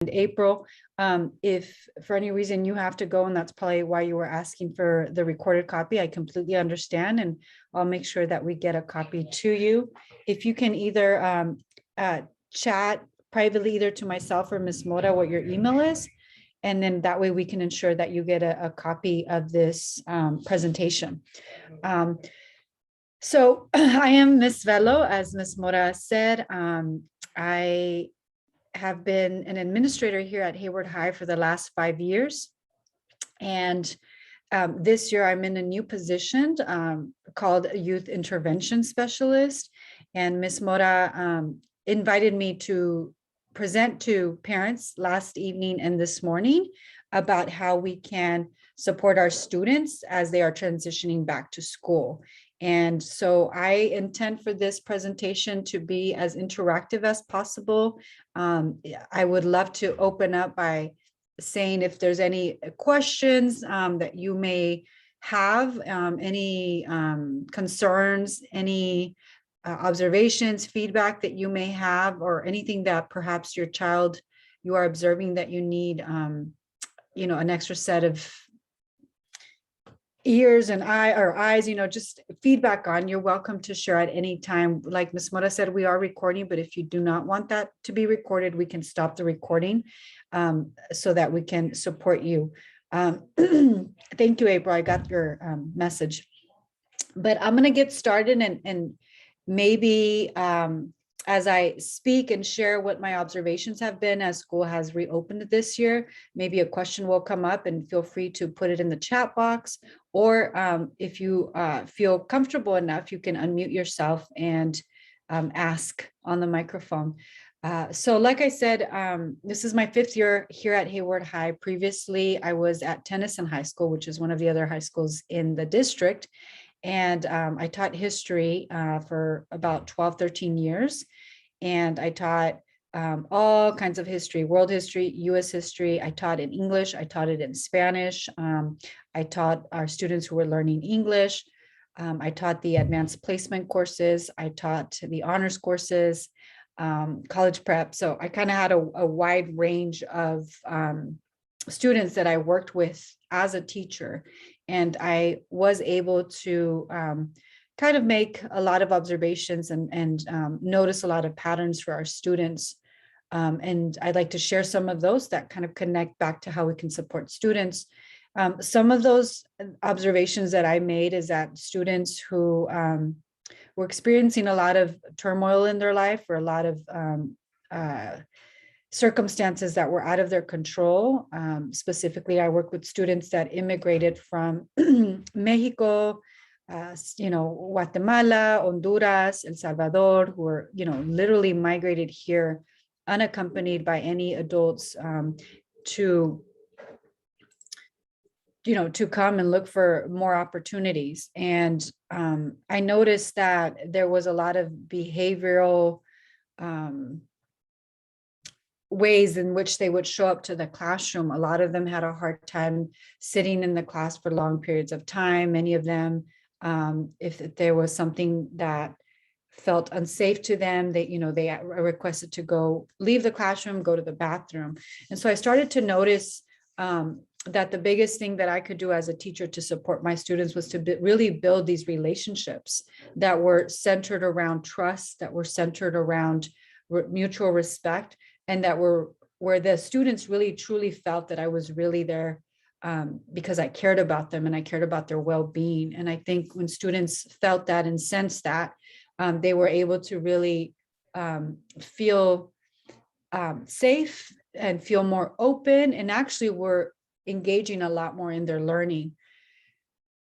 April. If for any reason you have to go, and that's probably why you were asking for the recorded copy, I completely understand, and I'll make sure that we get a copy to you. If you can either chat privately either to myself or Ms. Mora what your email is, and then that way we can ensure that you get a copy of this presentation. So I am Ms. Velo, as Ms. Mora said. I have been an administrator here at Hayward High for the last 5 years. And this year I'm in a new position called a Youth Intervention Specialist. And Ms. Mora invited me to present to parents last evening and this morning about how we can support our students as they are transitioning back to school. And so I intend for this presentation to be as interactive as possible. I would love to open up by saying if there's any questions that you may have, any concerns, any observations, feedback that you may have, or anything that perhaps your child, you are observing that you need, an extra set of ears and eyes, just feedback on, you're welcome to share at any time. Like Ms. Mora said, we are recording, but if you do not want that to be recorded, we can stop the recording so that we can support you. Thank you, April. I got your message. But I'm going to get started and maybe as I speak and share what my observations have been as school has reopened this year, maybe a question will come up, and feel free to put it in the chat box. Or if you feel comfortable enough, you can unmute yourself and ask on the microphone. So like I said, this is my 5th year here at Hayward High. Previously, I was at Tennyson High School, which is one of the other high schools in the district. And I taught history for about 12, 13 years. And I taught all kinds of history, world history, US history. I taught in English. I taught it in Spanish. I taught our students who were learning English. I taught the advanced placement courses. I taught the honors courses, college prep. So I kind of had a wide range of students that I worked with as a teacher. And I was able to kind of make a lot of observations and notice a lot of patterns for our students. And I'd like to share some of those that kind of connect back to how we can support students. Some of those observations that I made is that students who were experiencing a lot of turmoil in their life, or a lot of circumstances that were out of their control. Specifically, I work with students that immigrated from Mexico, Guatemala, Honduras, El Salvador, who were, literally migrated here unaccompanied by any adults to come and look for more opportunities. And I noticed that there was a lot of behavioral ways in which they would show up to the classroom. A lot of them had a hard time sitting in the class for long periods of time. Many of them, if there was something that felt unsafe to them, they requested to leave the classroom, go to the bathroom. And so I started to notice that the biggest thing that I could do as a teacher to support my students was to really build these relationships that were centered around trust, that were centered around mutual respect, and that were where the students really truly felt that I was really there because I cared about them and I cared about their well-being. And I think when students felt that and sensed that, they were able to really feel safe and feel more open, and actually were engaging a lot more in their learning.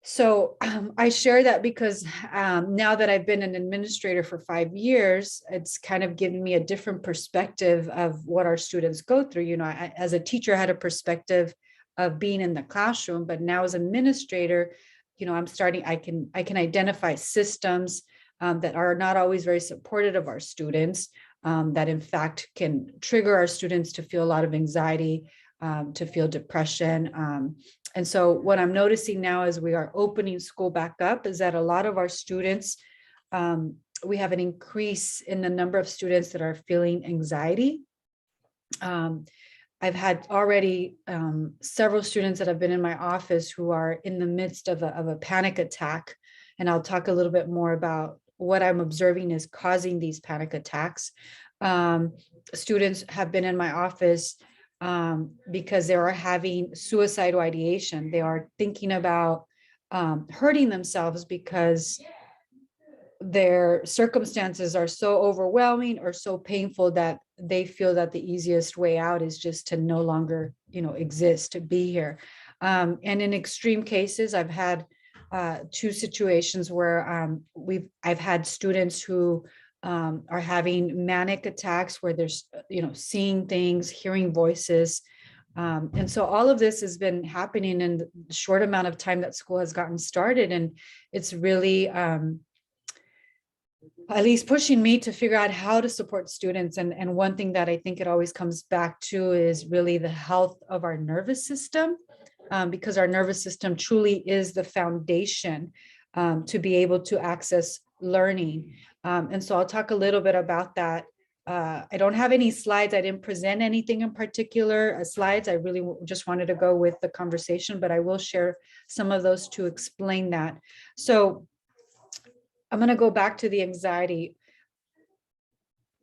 So I share that because now that I've been an administrator for 5 years, it's kind of given me a different perspective of what our students go through. I, as a teacher, I had a perspective of being in the classroom, but now as an administrator, I can identify systems that are not always very supportive of our students, that in fact can trigger our students to feel a lot of anxiety, to feel depression. And so what I'm noticing now as we are opening school back up is that a lot of our students, we have an increase in the number of students that are feeling anxiety. I've had already several students that have been in my office who are in the midst of a panic attack. And I'll talk a little bit more about what I'm observing is causing these panic attacks. Um, Students have been in my office because they are having suicidal ideation. They are thinking about hurting themselves because their circumstances are so overwhelming or so painful that they feel that the easiest way out is just to no longer, exist, to be here. And in extreme cases, I've had two situations where I've had students who are having manic attacks where there's, seeing things, hearing voices. And so all of this has been happening in the short amount of time that school has gotten started. And it's really, at least pushing me to figure out how to support students. And one thing that I think it always comes back to is really the health of our nervous system, because our nervous system truly is the foundation to be able to access learning. And so I'll talk a little bit about that. I don't have any slides. I didn't present anything in particular as slides. I really just wanted to go with the conversation, but I will share some of those to explain that. So I'm going to go back to the anxiety.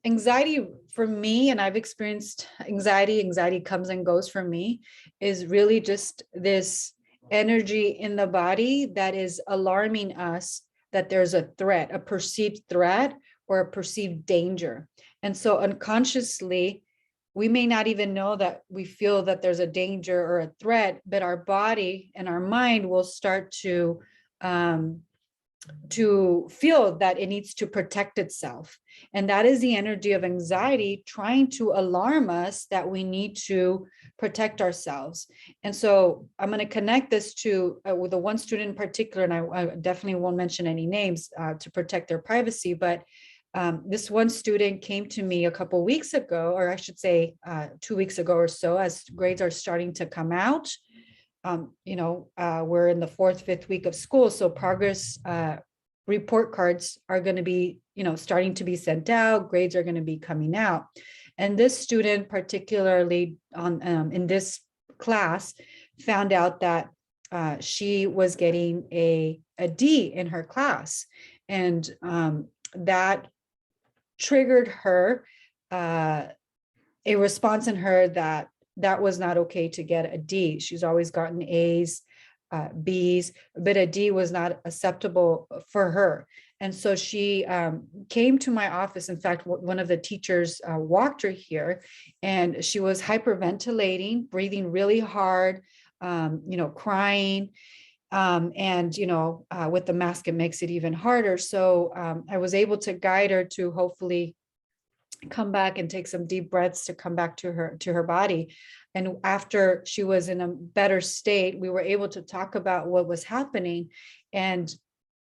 Anxiety for me, and I've experienced anxiety comes and goes for me, is really just this energy in the body that is alarming us that there's a threat, a perceived threat or a perceived danger. And so unconsciously, we may not even know that we feel that there's a danger or a threat, but our body and our mind will start to feel that it needs to protect itself. And that is the energy of anxiety trying to alarm us that we need to protect ourselves. And so I'm going to connect this to with the one student in particular, and I definitely won't mention any names to protect their privacy, but this one student came to me a couple of weeks ago, or I should say 2 weeks ago or so, as grades are starting to come out. We're in the 4th, 5th week of school. So progress report cards are going to be, starting to be sent out. Grades are going to be coming out. And this student, particularly in this class, found out that she was getting a D in her class. And that triggered her, a response in her that was not okay to get a D. She's always gotten A's, B's, but a D was not acceptable for her. And so she came to my office. In fact, one of the teachers walked her here, and she was hyperventilating, breathing really hard, crying. With the mask, it makes it even harder. So I was able to guide her to hopefully come back and take some deep breaths to come back to her body. And after she was in a better state, we were able to talk about what was happening. And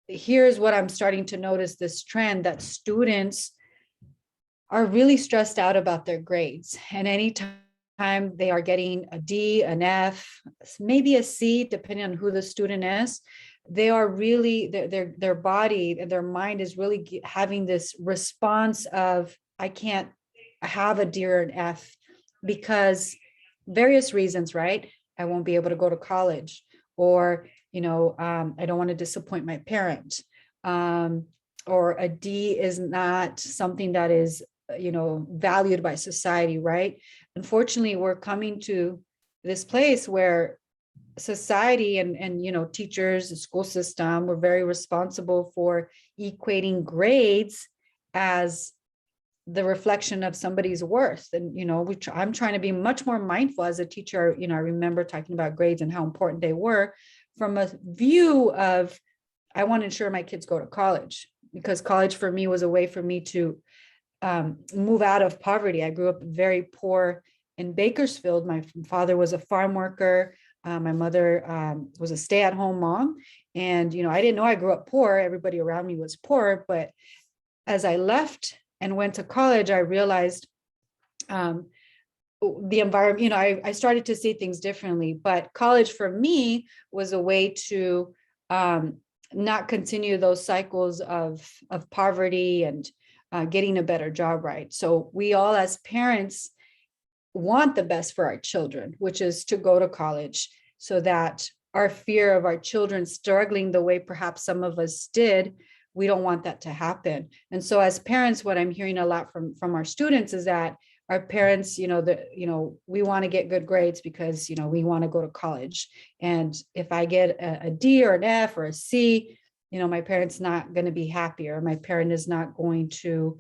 here's what I'm starting to notice, this trend that students are really stressed out about their grades. And anytime they are getting a D, an F, maybe a C, depending on who the student is, they are really, their body and their mind is really having this response of, I can't have a D or an F because various reasons, right? I won't be able to go to college, or, I don't want to disappoint my parents. Or a D is not something that is, valued by society, right? Unfortunately, we're coming to this place where society and teachers, the school system, were very responsible for equating grades as the reflection of somebody's worth. And, I'm trying to be much more mindful as a teacher. I remember talking about grades and how important they were from a view of, I want to ensure my kids go to college, because college for me was a way for me to move out of poverty. I grew up very poor in Bakersfield. My father was a farm worker. My mother was a stay-at-home mom. And, I didn't know I grew up poor. Everybody around me was poor. But as I left and went to college, I realized the environment, I started to see things differently. But college for me was a way to not continue those cycles of poverty and getting a better job, right? So we all as parents want the best for our children, which is to go to college, so that our fear of our children struggling the way perhaps some of us did, we don't want that to happen. And so as parents, what I'm hearing a lot from our students is that our parents, we want to get good grades because, we want to go to college. And if I get a D or an F or a C, my parent's not going to be happy, or my parent is not going to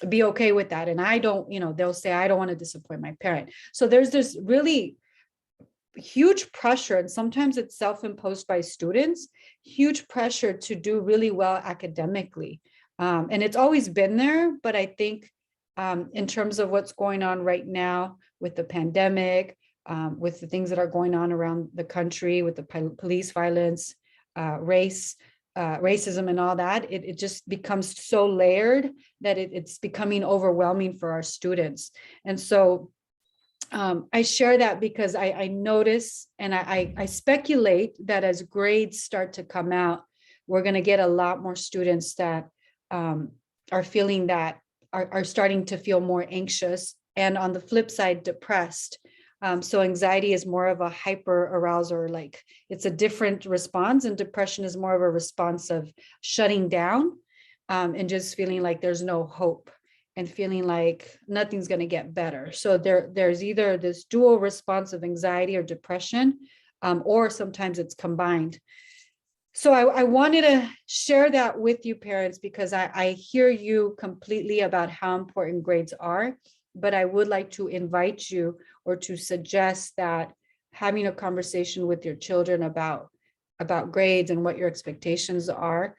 be okay with that. And I don't, they'll say, I don't want to disappoint my parent. So there's this really huge pressure, and sometimes it's self-imposed by students, huge pressure to do really well academically. And it's always been there, but I think in terms of what's going on right now with the pandemic, with the things that are going on around the country, with the police violence, racism and all that, it just becomes so layered that it's becoming overwhelming for our students. And so I share that because I notice, and I speculate that as grades start to come out, we're going to get a lot more students that are feeling that, are starting to feel more anxious, and on the flip side, depressed. So anxiety is more of a hyper arousal, like it's a different response, and depression is more of a response of shutting down and just feeling like there's no hope, and feeling like nothing's going to get better. So there's either this dual response of anxiety or depression, or sometimes it's combined. So I wanted to share that with you, parents, because I hear you completely about how important grades are, but I would like to invite you, or to suggest that having a conversation with your children about grades and what your expectations are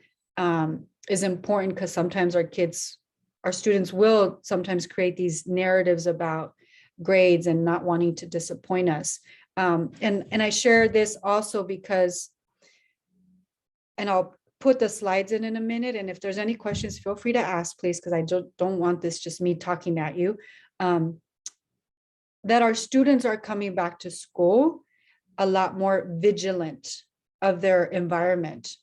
is important, because sometimes our students will sometimes create these narratives about grades and not wanting to disappoint us. And I share this also because, and I'll put the slides in a minute, and if there's any questions, feel free to ask, please, because I don't want this just me talking at you. That our students are coming back to school a lot more vigilant of their environment.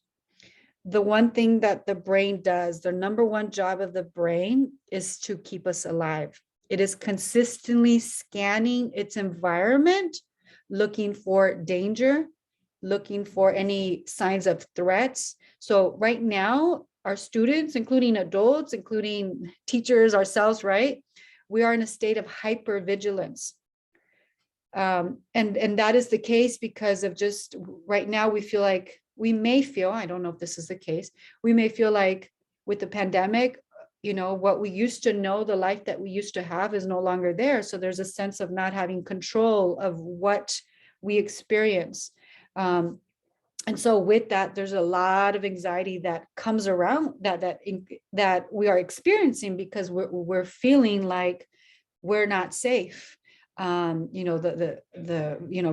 The one thing that the brain does, the number one job of the brain, is to keep us alive. It is consistently scanning its environment, looking for danger, looking for any signs of threats. So right now, our students, including adults, including teachers, ourselves, right? We are in a state of hypervigilance. And that is the case because of just right now, I don't know if this is the case, we may feel like with the pandemic, what we used to know, the life that we used to have is no longer there. So there's a sense of not having control of what we experience. And so with that, there's a lot of anxiety that comes around that we are experiencing, because we're feeling like we're not safe. The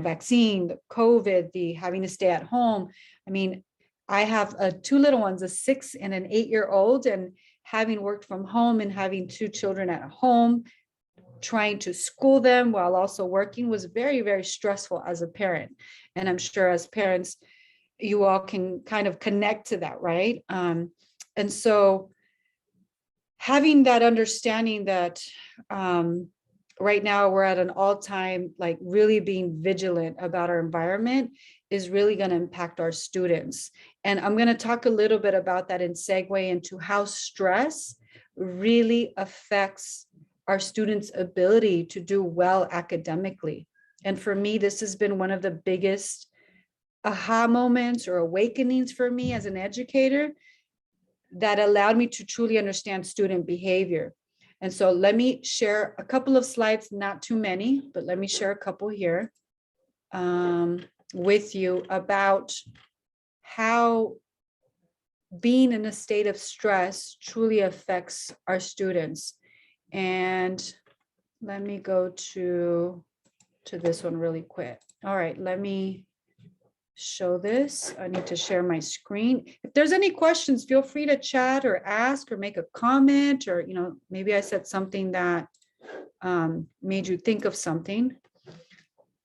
vaccine, the COVID, the having to stay at home. I mean, I have two little ones, a 6 and an 8-year-old, and having worked from home and having 2 children at home, trying to school them while also working was very, very stressful as a parent. And I'm sure as parents, you all can kind of connect to that, right? And so having that understanding that right now we're at an all-time, like really being vigilant about our environment is really going to impact our students. And I'm going to talk a little bit about that and segue into how stress really affects our students' ability to do well academically. And for me, this has been one of the biggest aha moments or awakenings for me as an educator that allowed me to truly understand student behavior. And so let me share a couple of slides, not too many, but let me share a couple here with you about how being in a state of stress truly affects our students. And let me go to this one really quick. All right, let me show this. I need to share my screen. If there's any questions, feel free to chat or ask or make a comment, or maybe I said something that made you think of something.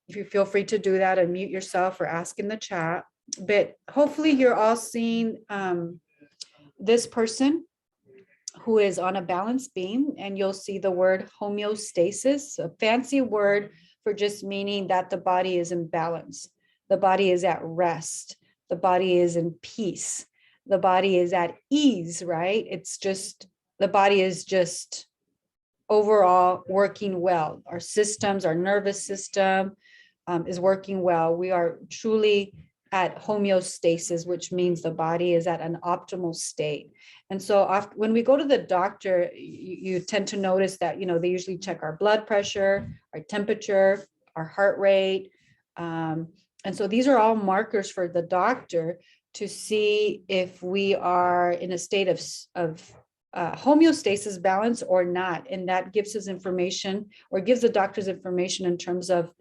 If you feel free to do that, unmute yourself or ask in the chat. But hopefully you're all seeing this person. who is on a balance beam, and you'll see the word homeostasis, a fancy word for just meaning that the body is in balance. The body is at rest. The body is in peace. The body is at ease, right? It's just, the body is just overall working well. Our systems, our nervous system is working well. We are truly at homeostasis, which means the body is at an optimal state. And so when we go to the doctor, you tend to notice that, they usually check our blood pressure, our temperature, our heart rate. And so these are all markers for the doctor to see if we are in a state of homeostasis, balance or not. And that gives us information, or gives the doctors information in terms of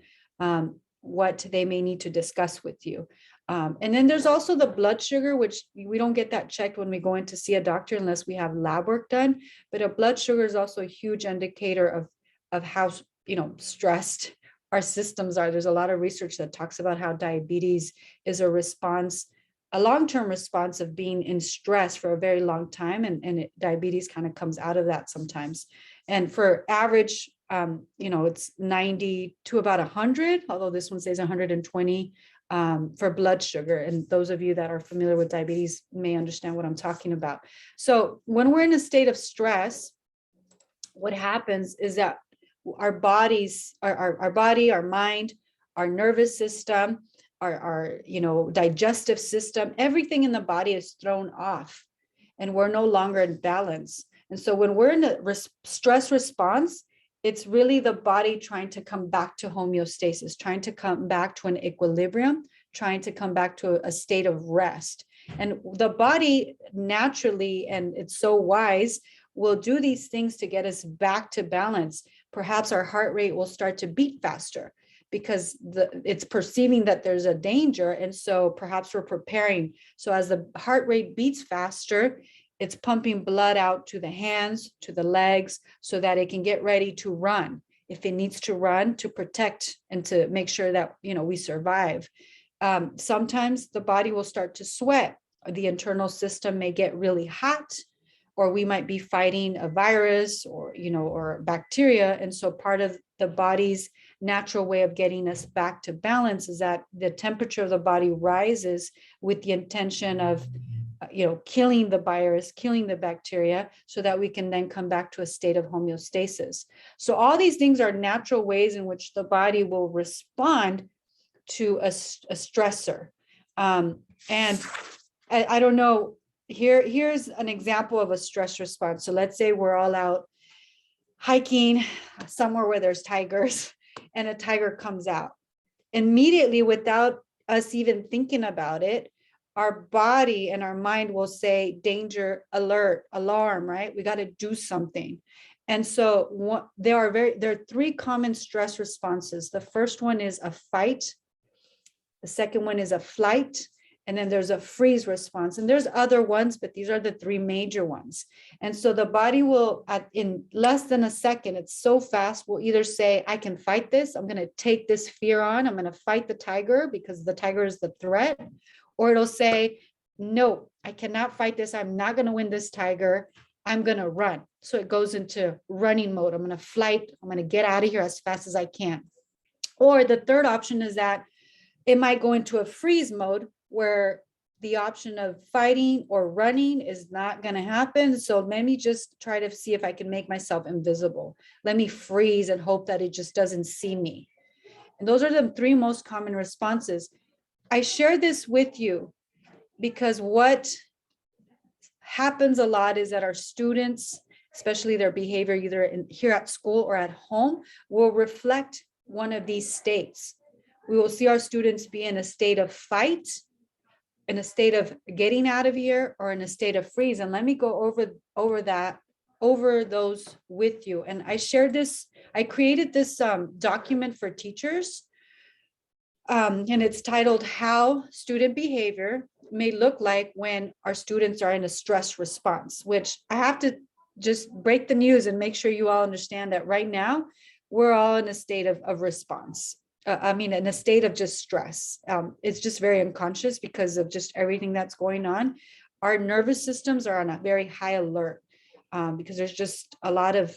what they may need to discuss with you. And then there's also the blood sugar, which we don't get that checked when we go in to see a doctor unless we have lab work done. But a blood sugar is also a huge indicator of how, stressed our systems are. There's a lot of research that talks about how diabetes is a response, a long-term response of being in stress for a very long time. And diabetes kind of comes out of that sometimes. And for average, it's 90 to about 100, although this one says 120 for blood sugar. And those of you that are familiar with diabetes may understand what I'm talking about. So when we're in a state of stress, what happens is that our bodies, our body, our mind, our nervous system, our digestive system, everything in the body is thrown off, and we're no longer in balance. And so when we're in a stress response, it's really the body trying to come back to homeostasis, trying to come back to an equilibrium, trying to come back to a state of rest. And the body naturally, and it's so wise, will do these things to get us back to balance. Perhaps our heart rate will start to beat faster because it's perceiving that there's a danger. And so perhaps we're preparing. So as the heart rate beats faster, it's pumping blood out to the hands, to the legs, so that it can get ready to run. If it needs to run, to protect and to make sure that, we survive. Sometimes the body will start to sweat. The internal system may get really hot, or we might be fighting a virus or bacteria. And so part of the body's natural way of getting us back to balance is that the temperature of the body rises with the intention of killing the virus, killing the bacteria, so that we can then come back to a state of homeostasis. So all these things are natural ways in which the body will respond to a stressor. And I don't know, here's an example of a stress response. So let's say we're all out hiking somewhere where there's tigers, and a tiger comes out. Immediately, without us even thinking about it, our body and our mind will say danger, alert, alarm, right? We got to do something. And so there are three common stress responses. The first one is a fight. The second one is a flight. And then there's a freeze response. And there's other ones, but these are the three major ones. And so the body will, in less than a second, it's so fast, will either say, I can fight this. I'm going to take this fear on. I'm going to fight the tiger because the tiger is the threat. Or it'll say, no, I cannot fight this. I'm not going to win this tiger. I'm going to run. So it goes into running mode. I'm going to flight. I'm going to get out of here as fast as I can. Or the third option is that it might go into a freeze mode, where the option of fighting or running is not going to happen. So let me just try to see if I can make myself invisible. Let me freeze and hope that it just doesn't see me. And those are the three most common responses. I share this with you because what happens a lot is that our students, especially their behavior, either here at school or at home, will reflect one of these states. We will see our students be in a state of fight, in a state of getting out of here, or in a state of freeze. And let me go over those with you. And I shared this, I created this document for teachers. And it's titled How Student Behavior May Look Like When Our Students Are in a Stress Response, which I have to just break the news and make sure you all understand that right now, we're all in a state of response. In a state of just stress. It's just very unconscious because of just everything that's going on. Our nervous systems are on a very high alert. because there's just a lot of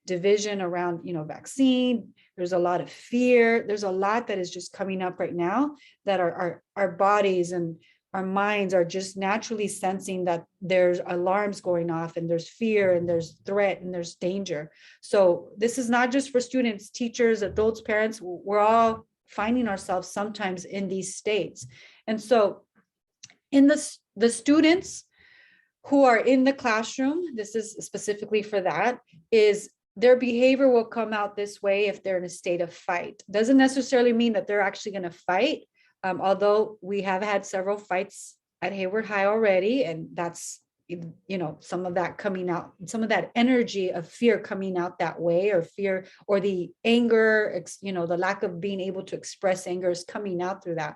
division around, vaccine. There's a lot of fear. There's a lot that is just coming up right now that our bodies and our minds are just naturally sensing that there's alarms going off, and there's fear, and there's threat, and there's danger. So this is not just for students, teachers, adults, parents. We're all finding ourselves sometimes in these states. And so in the students who are in the classroom, this is specifically for that, is their behavior will come out this way if they're in a state of fight. Doesn't necessarily mean that they're actually going to fight, although we have had several fights at Hayward High already, and that's, some of that coming out, some of that energy of fear coming out that way, or fear, or the anger, the lack of being able to express anger is coming out through that.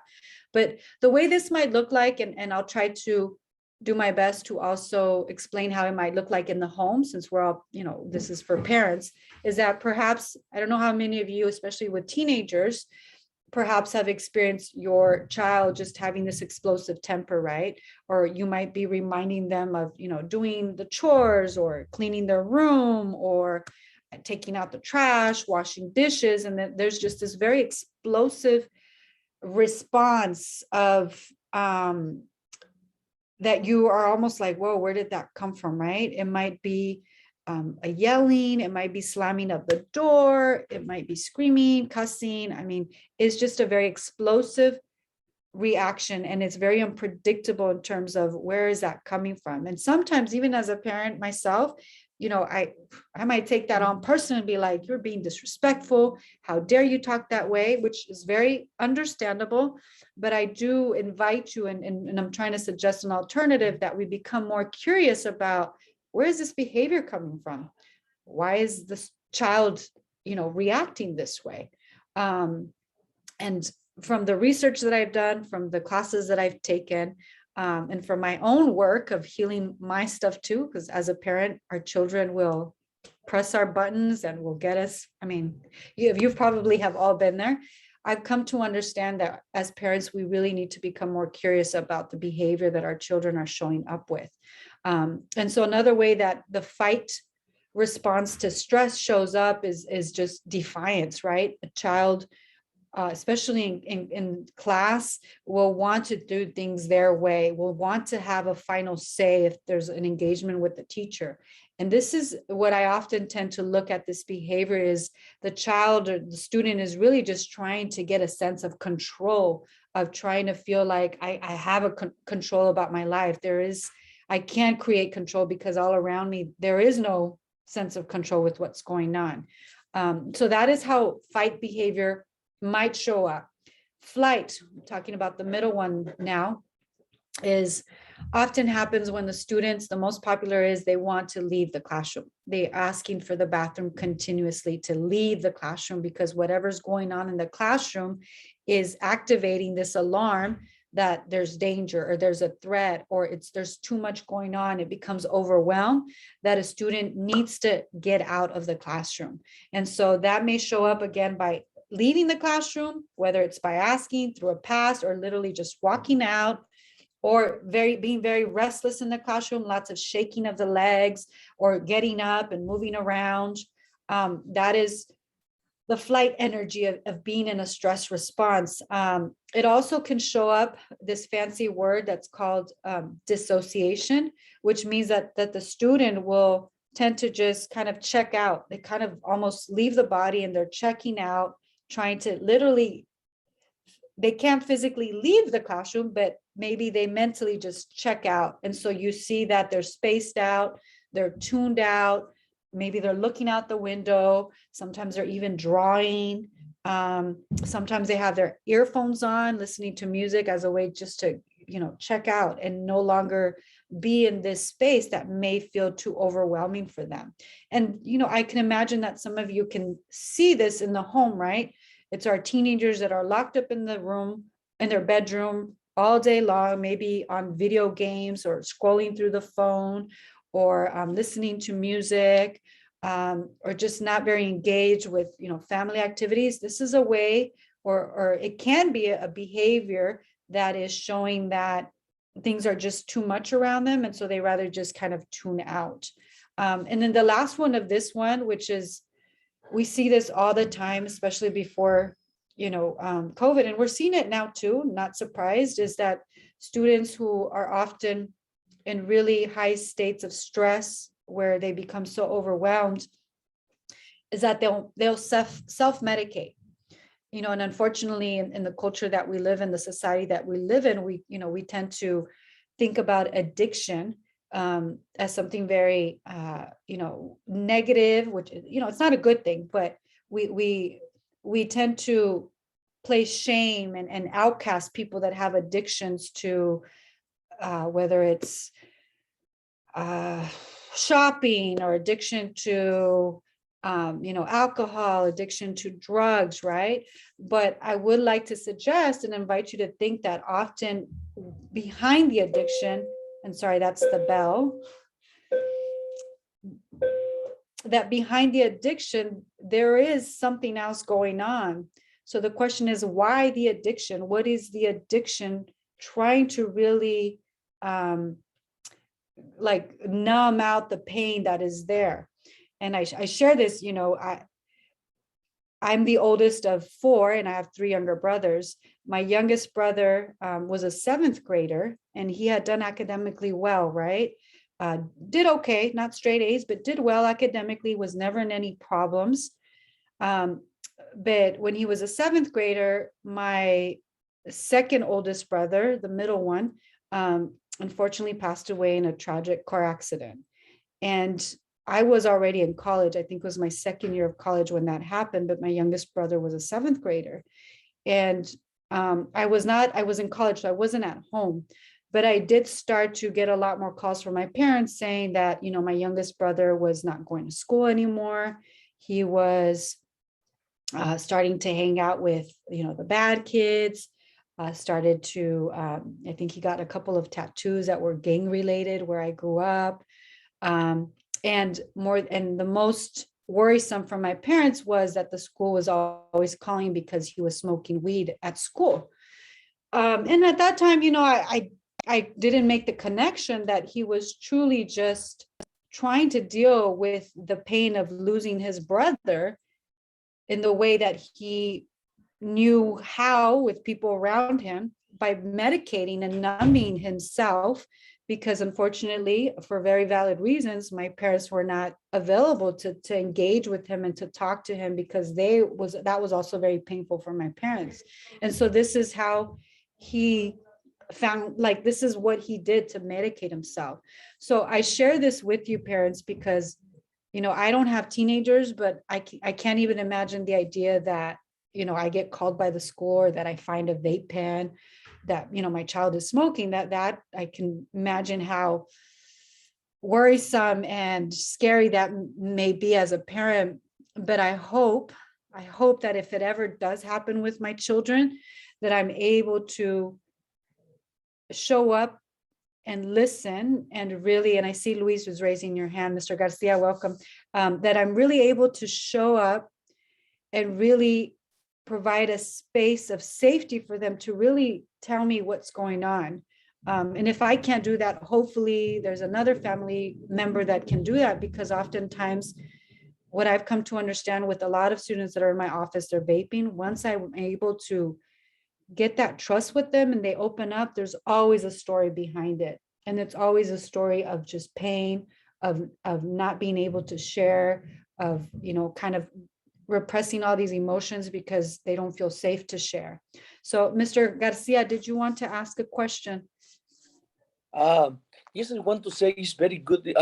But the way this might look like, and I'll try to do my best to also explain how it might look like in the home, since we're all, this is for parents, is that perhaps, I don't know how many of you, especially with teenagers, perhaps have experienced your child just having this explosive temper, right? Or you might be reminding them of, doing the chores, or cleaning their room, or taking out the trash, washing dishes. And then there's just this very explosive response of, that you are almost like, whoa, where did that come from, right? It might be a yelling, it might be slamming of the door, it might be screaming, cussing. I mean, it's just a very explosive reaction, and it's very unpredictable in terms of where is that coming from. And sometimes, even as a parent myself, I might take that on personally and be like, you're being disrespectful. How dare you talk that way? Which is very understandable. But I do invite you, and I'm trying to suggest an alternative, that we become more curious about, where is this behavior coming from? Why is this child, reacting this way? And from the research that I've done, from the classes that I've taken, and from my own work of healing my stuff too, because as a parent, our children will press our buttons and will get us. I mean, you probably have all been there. I've come to understand that as parents, we really need to become more curious about the behavior that our children are showing up with. And so another way that the fight response to stress shows up is just defiance, right? A child, especially in class, will want to do things their way, will want to have a final say if there's an engagement with the teacher. And this is what I often tend to look at this behavior, is the child or the student is really just trying to get a sense of control, of trying to feel like I have a control about my life. I can't create control because all around me, there is no sense of control with what's going on. So that is how fight behavior might show up. Flight, I'm talking about the middle one now, is often happens when the most popular is they want to leave the classroom. They're asking for the bathroom continuously, to leave the classroom, because whatever's going on in the classroom is activating this alarm that there's danger, or there's a threat, or there's too much going on. It becomes overwhelmed, that a student needs to get out of the classroom. And so that may show up again by leaving the classroom, whether it's by asking through a pass, or literally just walking out, or being very restless in the classroom, lots of shaking of the legs, or getting up and moving around. That is the flight energy of being in a stress response. It also can show up, this fancy word that's called dissociation, which means that the student will tend to just kind of check out. They kind of almost leave the body, and they're checking out, trying to literally, they can't physically leave the classroom, but maybe they mentally just check out. And so you see that they're spaced out, they're tuned out, maybe they're looking out the window, sometimes they're even drawing. Sometimes they have their earphones on, listening to music as a way just to, check out and no longer be in this space that may feel too overwhelming for them. And, I can imagine that some of you can see this in the home, right? It's our teenagers that are locked up in the room, in their bedroom all day long, maybe on video games, or scrolling through the phone, or listening to music, or just not very engaged with, family activities. This is a way, or it can be a behavior that is showing that things are just too much around them. And so they rather just kind of tune out. And then the last one of this one, which is, we see this all the time, especially before, COVID, and we're seeing it now too, not surprised, is that students who are often in really high states of stress where they become so overwhelmed, is that they'll self-medicate. And unfortunately, in the culture that we live in, the society that we live in, we tend to think about addiction as something very, negative, which, it's not a good thing, but we tend to place shame and outcast people that have addictions to, whether it's shopping, or addiction to, alcohol, addiction to drugs, right? But I would like to suggest and invite you to think that often behind the addiction, and sorry, that's the bell, that behind the addiction, there is something else going on. So the question is, why the addiction? What is the addiction trying to really like numb out the pain that is there? And I share this, I'm the oldest of 4, and I have 3 younger brothers. My youngest brother was a 7th grader, and he had done academically well, right? Did okay, not straight A's, but did well academically, was never in any problems. But when he was a 7th grader, my second oldest brother, the middle one, unfortunately passed away in a tragic car accident. And I was already in college. I think it was my second year of college when that happened, but my youngest brother was a 7th grader. And I was in college, so I wasn't at home, but I did start to get a lot more calls from my parents saying that, my youngest brother was not going to school anymore. He was starting to hang out with, the bad kids, started to, I think he got a couple of tattoos that were gang related where I grew up. And the most worrisome for my parents was that the school was always calling because he was smoking weed at school. And at that time, I didn't make the connection that he was truly just trying to deal with the pain of losing his brother in the way that he knew how, with people around him, by medicating and numbing himself, because unfortunately, for very valid reasons, my parents were not available to engage with him and to talk to him, because that was also very painful for my parents. And so this is how he found, like, this is what he did to medicate himself. So I share this with you, parents, because I don't have teenagers, but I can't even imagine the idea that I get called by the school, or that I find a vape pen that my child is smoking. That I can imagine how worrisome and scary that may be as a parent. But I hope that if it ever does happen with my children, that I'm able to show up and listen, and really, and I see Luis was raising your hand, Mr. Garcia, welcome, that I'm really able to show up and really provide a space of safety for them to really tell me what's going on. And if I can't do that, hopefully there's another family member that can do that, because oftentimes what I've come to understand with a lot of students that are in my office, they're vaping. Once I'm able to get that trust with them and they open up, there's always a story behind it. And it's always a story of just pain, of not being able to share, of, kind of repressing all these emotions because they don't feel safe to share. So Mr. Garcia, did you want to ask a question? Yes, I want to say it's very good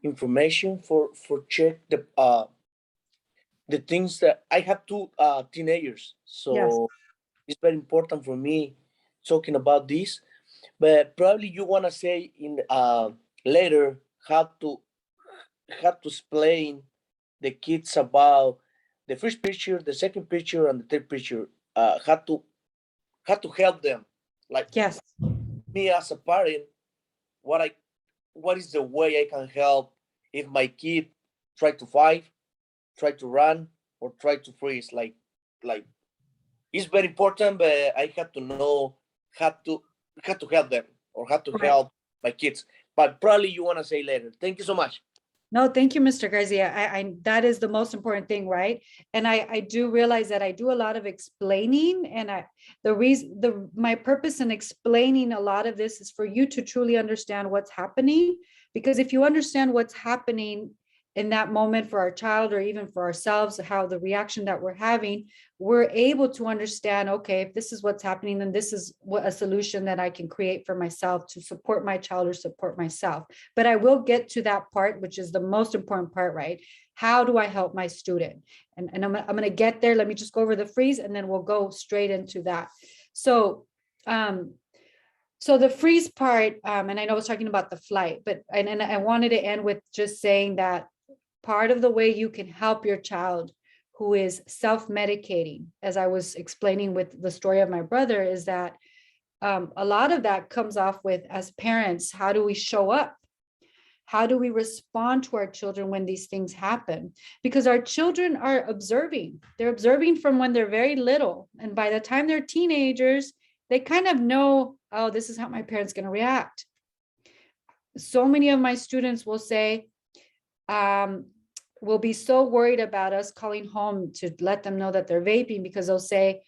information for check the things that I have 2 teenagers, so Yes. it's very important for me talking about this. But probably you want to say in later how to explain the kids about the first picture, the second picture, and the third picture. How to help them, like, yes, me as a parent, what is the way I can help if my kid try to fight, try to run, or try to freeze. Like it's very important, but I have to know how to help them, or how to right. help my kids. But probably you want to say later. Thank you so much. No, thank you, Mr. Garcia. That is the most important thing, right? And I do realize that I do a lot of explaining, and my purpose in explaining a lot of this is for you to truly understand what's happening. Because if you understand what's happening in that moment for our child, or even for ourselves, how the reaction that we're having, we're able to understand, okay, if this is what's happening, then this is what a solution that I can create for myself to support my child or support myself. But I will get to that part, which is the most important part, right? How do I help my student? And I'm going to get there. Let me just go over the freeze, and then we'll go straight into that. So, so the freeze part, and I know I was talking about the flight, but and I wanted to end with just saying that part of the way you can help your child who is self-medicating, as I was explaining with the story of my brother, is that a lot of that comes off with, as parents, how do we show up? How do we respond to our children when these things happen? Because our children are observing. They're observing from when they're very little. And by the time they're teenagers, they kind of know, oh, this is how my parent's going to react. So many of my students will say, will be so worried about us calling home to let them know that they're vaping, because they'll say,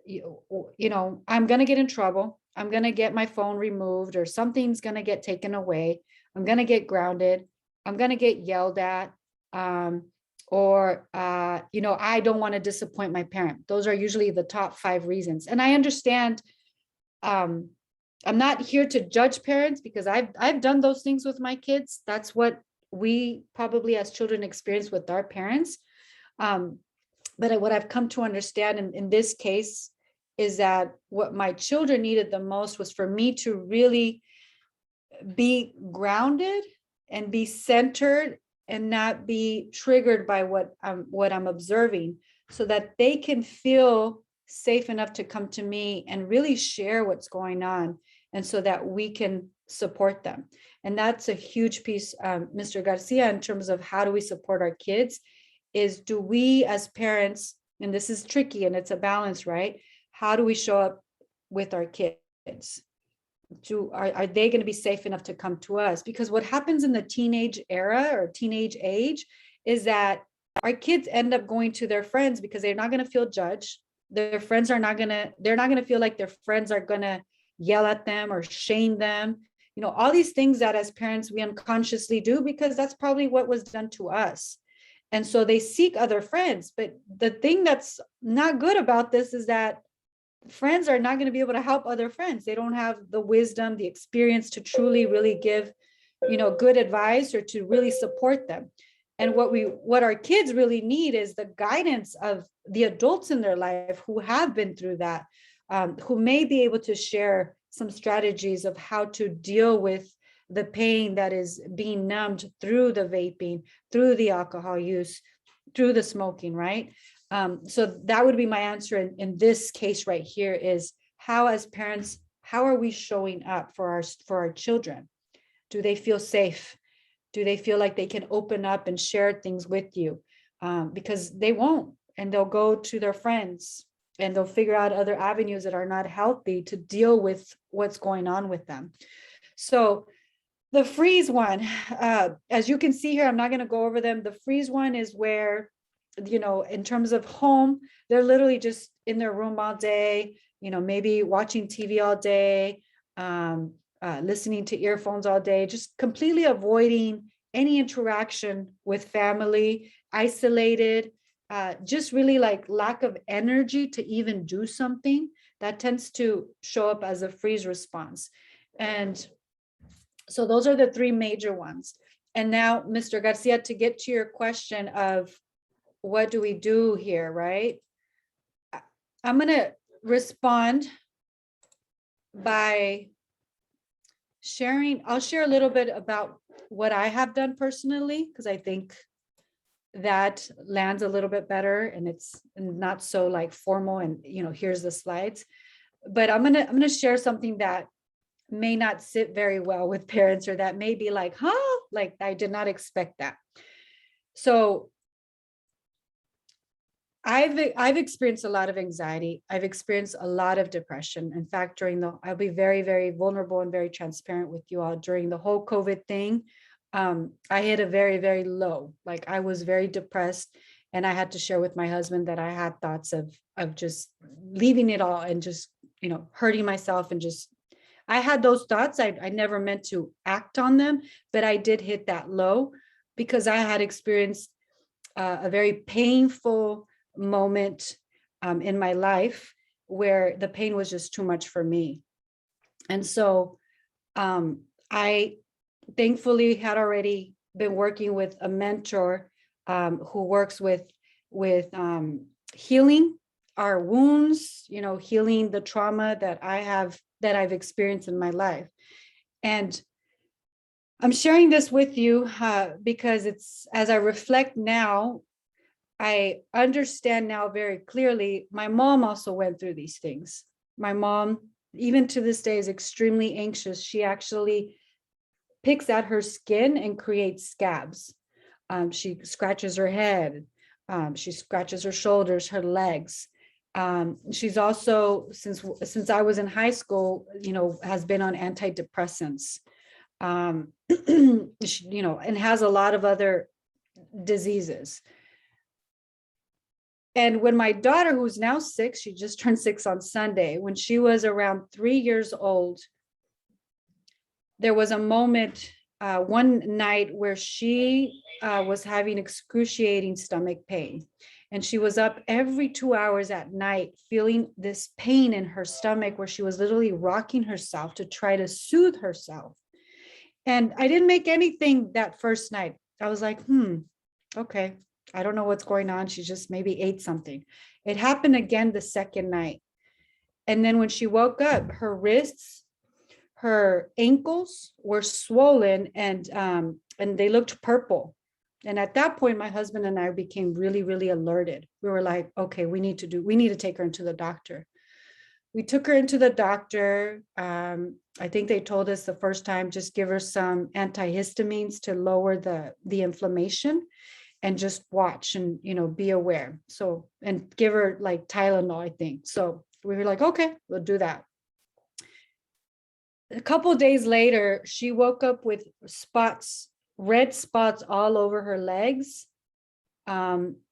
I'm going to get in trouble. I'm going to get my phone removed, or something's going to get taken away. I'm going to get grounded. I'm going to get yelled at. Or I don't want to disappoint my parent. Those are usually the top 5 reasons. And I understand, I'm not here to judge parents, because I've done those things with my kids. That's what we probably as children experience with our parents. But what I've come to understand in this case is that what my children needed the most was for me to really be grounded and be centered and not be triggered by what I'm observing, so that they can feel safe enough to come to me and really share what's going on, and so that we can support them. And that's a huge piece, Mr. Garcia, in terms of how do we support our kids, is do we as parents, and this is tricky and it's a balance, right? How do we show up with our kids? Are they going to be safe enough to come to us? Because what happens in the teenage era or teenage age is that our kids end up going to their friends because they're not going to feel judged. Their friends they're not going to feel like their friends are going to yell at them or shame them. All these things that as parents we unconsciously do, because that's probably what was done to us. And so they seek other friends. But the thing that's not good about this is that friends are not going to be able to help other friends. They don't have the wisdom, the experience to truly really give, good advice or to really support them. And what our kids really need is the guidance of the adults in their life who have been through that, who may be able to share some strategies of how to deal with the pain that is being numbed through the vaping, through the alcohol use, through the smoking, right? So that would be my answer in this case right here, is how as parents, how are we showing up for our children? Do they feel safe? Do they feel like they can open up and share things with you? Because they won't, and they'll go to their friends and they'll figure out other avenues that are not healthy to deal with what's going on with them. So the freeze one, as you can see here, I'm not going to go over them. The freeze one is where, in terms of home, they're literally just in their room all day, maybe watching TV all day, listening to earphones all day, just completely avoiding any interaction with family, isolated, just really like lack of energy to even do something. That tends to show up as a freeze response. And so those are the 3 major ones. And now, Mr. Garcia, to get to your question of what do we do here, right? I'm going to respond by I'll share a little bit about what I have done personally, because I think that lands a little bit better and it's not so like formal and, here's the slides. But I'm going to share something that may not sit very well with parents, or that may be like, like I did not expect that. So I've experienced a lot of anxiety. I've experienced a lot of depression. In fact, I'll be very, very vulnerable and very transparent with you all. During the whole COVID thing, I hit a very, very low. Like I was very depressed, and I had to share with my husband that I had thoughts of just leaving it all and just, hurting myself and just, I had those thoughts. I never meant to act on them, but I did hit that low because I had experienced a very painful moment in my life where the pain was just too much for me. And so I thankfully had already been working with a mentor who works with healing our wounds, healing the trauma that I've experienced in my life. And I'm sharing this with you because it's, as I reflect now, I understand now very clearly. My mom also went through these things. My mom, even to this day, is extremely anxious. She actually picks at her skin and creates scabs. She scratches her head. She scratches her shoulders, her legs. She's also, since I was in high school, has been on antidepressants. And has a lot of other diseases. And when my daughter, who's now 6, she just turned 6 on Sunday, when she was around 3 years old, there was a moment one night where she was having excruciating stomach pain. And she was up every 2 hours at night feeling this pain in her stomach where she was literally rocking herself to try to soothe herself. And I didn't make anything that first night. I was like, okay, I don't know what's going on. She just maybe ate something. It happened again the second night. And then when she woke up, her wrists, her ankles were swollen and they looked purple. And at that point, my husband and I became really, really alerted. We were like, okay, we need to take her into the doctor. We took her into the doctor. I think they told us the first time, just give her some antihistamines to lower the inflammation and just watch and, be aware. So, and give her like Tylenol, I think. So we were like, okay, we'll do that. A couple of days later, she woke up with red spots all over her legs,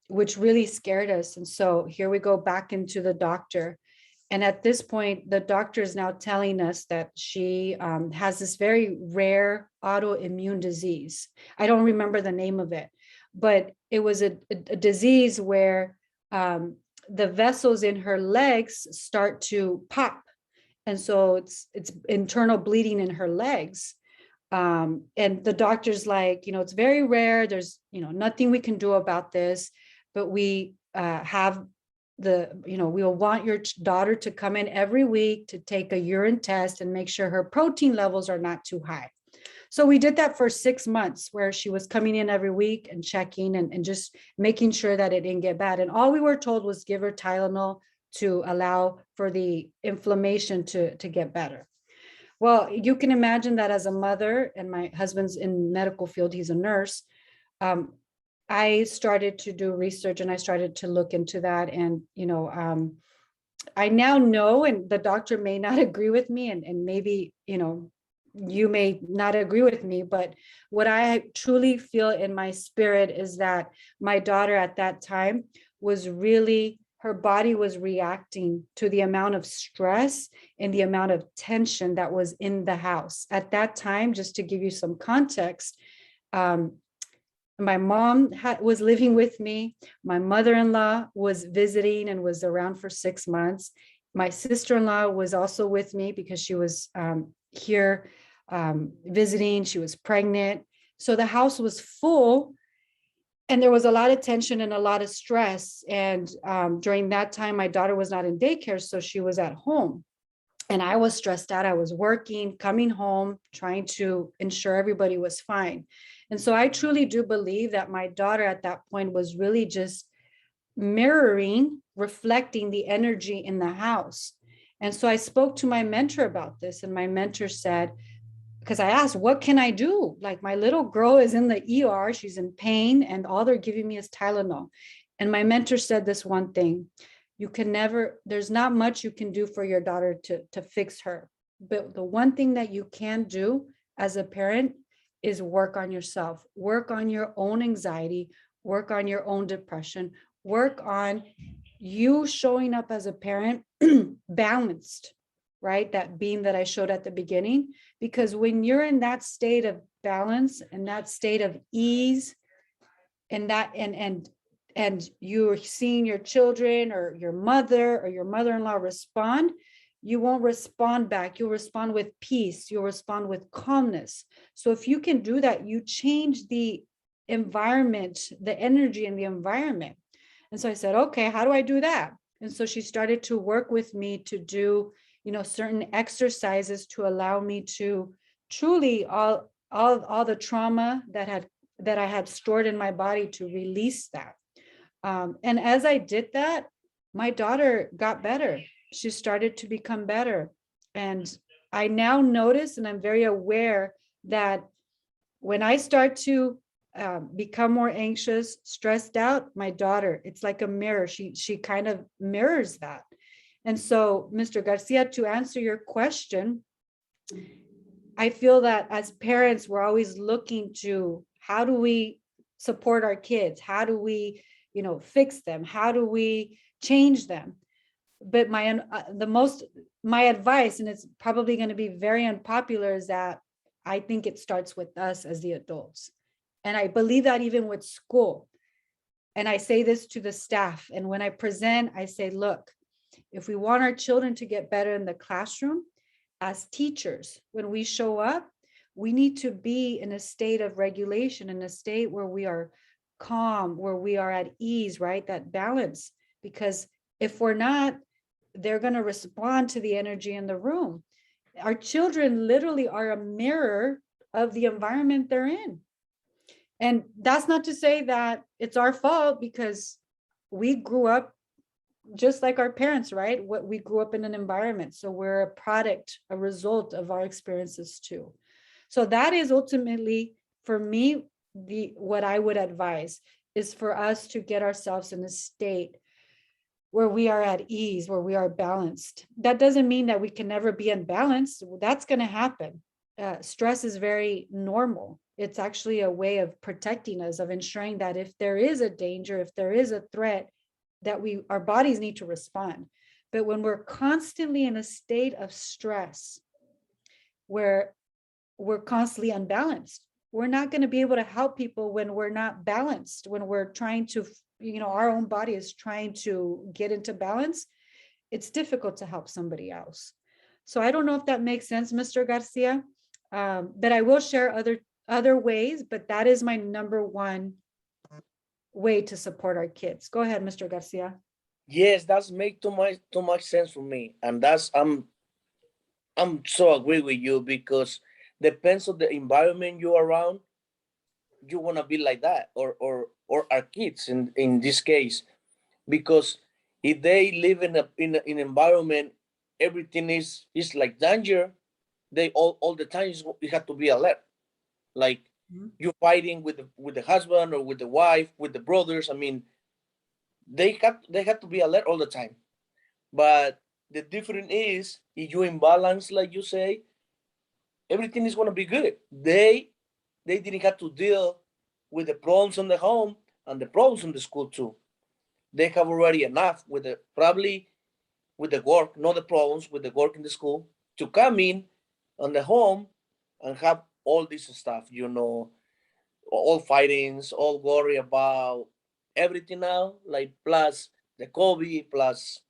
which really scared us. And so here we go back into the doctor. And at this point, the doctor is now telling us that she has this very rare autoimmune disease. I don't remember the name of it, but it was a disease where the vessels in her legs start to pop. And so it's internal bleeding in her legs. And the doctor's like, it's very rare. There's, nothing we can do about this, but we we will want your daughter to come in every week to take a urine test and make sure her protein levels are not too high. So we did that for 6 months, where she was coming in every week and checking and just making sure that it didn't get bad. And all we were told was give her Tylenol to allow for the inflammation to get better. Well, you can imagine that as a mother, and my husband's in medical field, he's a nurse. I started to do research and I started to look into that. And, I now know, and the doctor may not agree with me, and maybe, you may not agree with me, but what I truly feel in my spirit is that my daughter at that time was really, her body was reacting to the amount of stress and the amount of tension that was in the house. At that time, just to give you some context, my mom was living with me. My mother-in-law was visiting and was around for 6 months. My sister-in-law was also with me because she was here visiting. She was pregnant. So the house was full, and there was a lot of tension and a lot of stress. And during that time, my daughter was not in daycare, so she was at home. And I was stressed out. I was working, coming home, trying to ensure everybody was fine. And so I truly do believe that my daughter at that point was really just mirroring, reflecting the energy in the house. And so I spoke to my mentor about this, and my mentor said, because I asked, what can I do? Like, my little girl is in the ER, she's in pain, and all they're giving me is Tylenol. And my mentor said this one thing: there's not much you can do for your daughter to fix her. But the one thing that you can do as a parent is work on yourself, work on your own anxiety, work on your own depression, work on you showing up as a parent balanced, right? That beam that I showed at the beginning, because when you're in that state of balance and that state of ease, and that and you're seeing your children or your mother-in-law respond, you won't respond back. You'll respond with peace. You'll respond with calmness. So if you can do that, you change the environment, the energy in the environment. And so I said, okay, how do I do that? And so she started to work with me to do, certain exercises to allow me to truly all the trauma that I had stored in my body, to release that. And as I did that, my daughter got better. She started to become better. And I now notice, and I'm very aware that when I start to become more anxious, stressed out, my daughter, it's like a mirror. She kind of mirrors that. And so, Mr. Garcia, to answer your question, I feel that as parents, we're always looking to, how do we support our kids? How do we, fix them? How do we change them? But my advice, and it's probably going to be very unpopular, is that I think it starts with us as the adults. And I believe that even with school. And I say this to the staff. And when I present, I say, look, if we want our children to get better in the classroom, as teachers, when we show up, we need to be in a state of regulation, in a state where we are calm, where we are at ease, right? That balance. Because if we're not, they're going to respond to the energy in the room. Our children literally are a mirror of the environment they're in. And that's not to say that it's our fault, because we grew up just like our parents, right? We grew up in an environment. So we're a product, a result of our experiences too. So that is ultimately, for me, what I would advise is for us to get ourselves in a state where we are at ease, where we are balanced. That doesn't mean that we can never be unbalanced. That's going to happen. Stress is very normal. It's actually a way of protecting us, of ensuring that if there is a danger, if there is a threat, that our bodies need to respond. But when we're constantly in a state of stress, where we're constantly unbalanced, we're not going to be able to help people when we're not balanced, when we're trying to, our own body is trying to get into balance. It's difficult to help somebody else. So I don't know if that makes sense, Mr. Garcia, but I will share other ways, but that is my number one way to support our kids. Go ahead, Mr. Garcia. Yes, that's make too much sense for me, and that's I'm so agree with you, because depends on the environment you're around, you want to be like that, or our kids in this case, because if they live in an environment, everything is like danger, they all the time you have to be alert, like you're fighting with the husband or with the wife, with the brothers. I mean, they have to be alert all the time. But the difference is, if you imbalance, like you say, everything is going to be good. They didn't have to deal with the problems in the home and the problems in the school too. They have already enough with the probably with the work, not the problems with the work in the school, to come in on the home and have all this stuff, all fightings, all worry about everything now, like plus the COVID, plus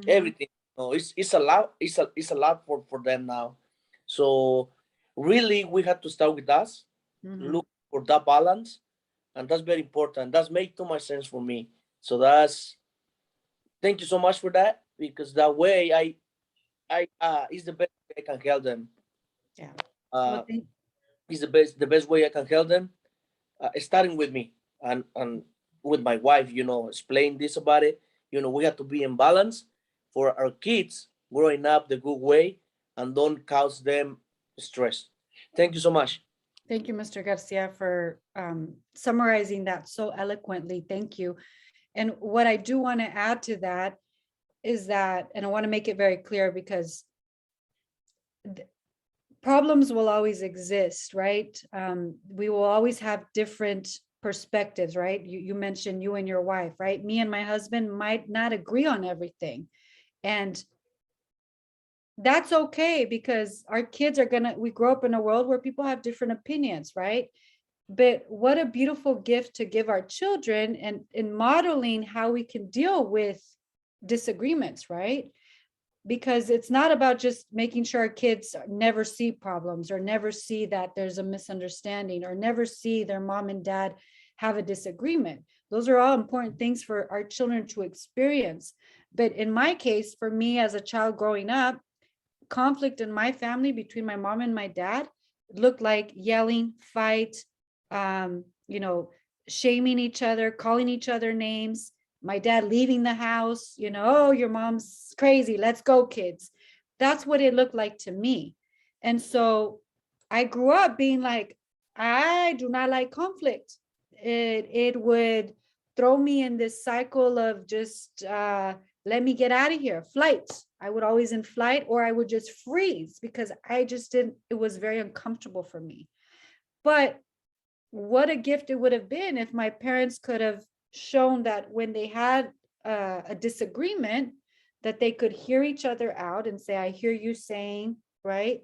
everything. No, it's a lot. It's a lot for them now. So really, we have to start with us, look for that balance, and that's very important. That's make too much sense for me. So thank you so much for that, because that way I is the best way I can help them. Yeah. Uh, is the best way I can help them, starting with me and with my wife. Explain this about it. We have to be in balance for our kids growing up the good way, and don't cause them stress. Thank you so much. Thank you, Mr. Garcia, for summarizing that so eloquently. Thank you. And what I do want to add to that is that, and I want to make it very clear, because problems will always exist, right? We will always have different perspectives, right? You mentioned you and your wife, right? Me and my husband might not agree on everything. And that's okay, because our kids are we grow up in a world where people have different opinions, right? But what a beautiful gift to give our children, and in modeling how we can deal with disagreements, right? Because it's not about just making sure our kids never see problems, or never see that there's a misunderstanding, or never see their mom and dad have a disagreement. Those are all important things for our children to experience. But in my case, for me as a child growing up, conflict in my family between my mom and my dad looked like yelling, fight, you know, shaming each other, calling each other names, my dad leaving the house, you know, oh, your mom's crazy, let's go, kids. That's what it looked like to me. And so I grew up being like, I do not like conflict. It would throw me in this cycle of just let me get out of here. Flight. I would always in flight, or I would just freeze, because I just didn't, it was very uncomfortable for me. But what a gift it would have been if my parents could have shown that when they had a disagreement, that they could hear each other out and say, I hear you saying, right?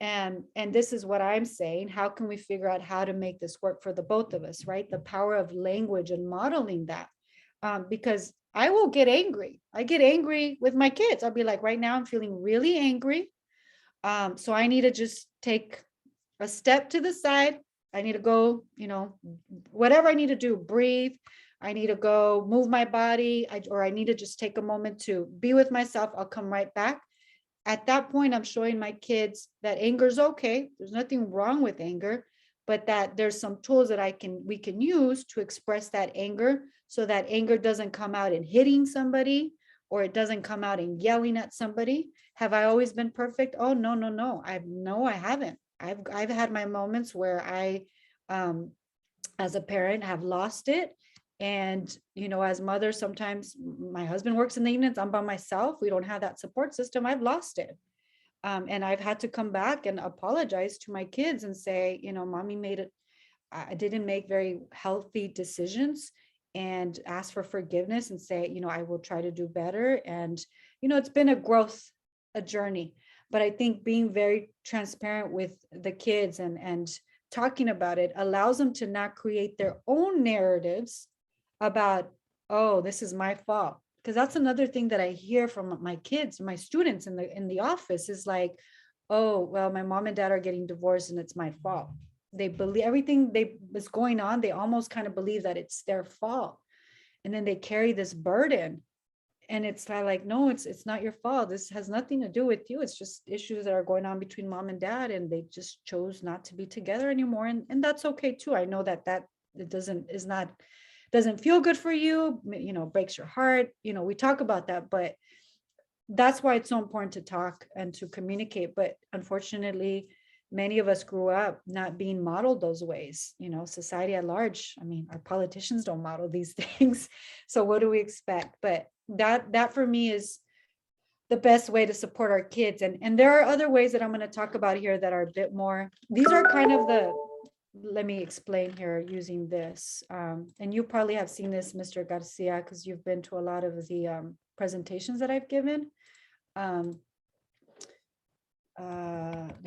And this is what I'm saying. How can we figure out how to make this work for the both of us, right? The power of language and modeling that. Because I will get angry. I get angry with my kids. I'll be like, right now I'm feeling really angry. So I need to just take a step to the side. I need to go, you know, whatever I need to do, breathe. I need to go move my body, or I need to just take a moment to be with myself. I'll come right back. At that point, I'm showing my kids that anger is okay. There's nothing wrong with anger, but that there's some tools that we can use to express that anger, so that anger doesn't come out in hitting somebody, or it doesn't come out in yelling at somebody. Have I always been perfect? Oh, no, no, no. I haven't. I've had my moments where I, as a parent, have lost it. And, you know, as mother, sometimes my husband works in the evenings, I'm by myself. We don't have that support system. I've lost it. And I've had to come back and apologize to my kids and say, you know, mommy made it, I didn't make very healthy decisions, and ask for forgiveness and say, you know, I will try to do better. And, you know, it's been a journey. But I think being very transparent with the kids and talking about it allows them to not create their own narratives about, oh, this is my fault. Because that's another thing that I hear from my kids, my students in the office, is like, oh, well, my mom and dad are getting divorced and it's my fault. They believe everything is going on. They almost kind of believe that it's their fault. And then they carry this burden. And it's like, no, it's not your fault. This has nothing to do with you. It's just issues that are going on between mom and dad, and they just chose not to be together anymore. And that's okay too. I know that it doesn't feel good for you, you know, breaks your heart. You know, we talk about that, but that's why it's so important to talk and to communicate. But unfortunately, many of us grew up not being modeled those ways. You know, society at large, I mean, our politicians don't model these things. So what do we expect? But that for me is the best way to support our kids. And there are other ways that I'm going to talk about here that are a bit more, these are kind of let me explain here using this. And you probably have seen this, Mr. Garcia, because you've been to a lot of the presentations that I've given. Let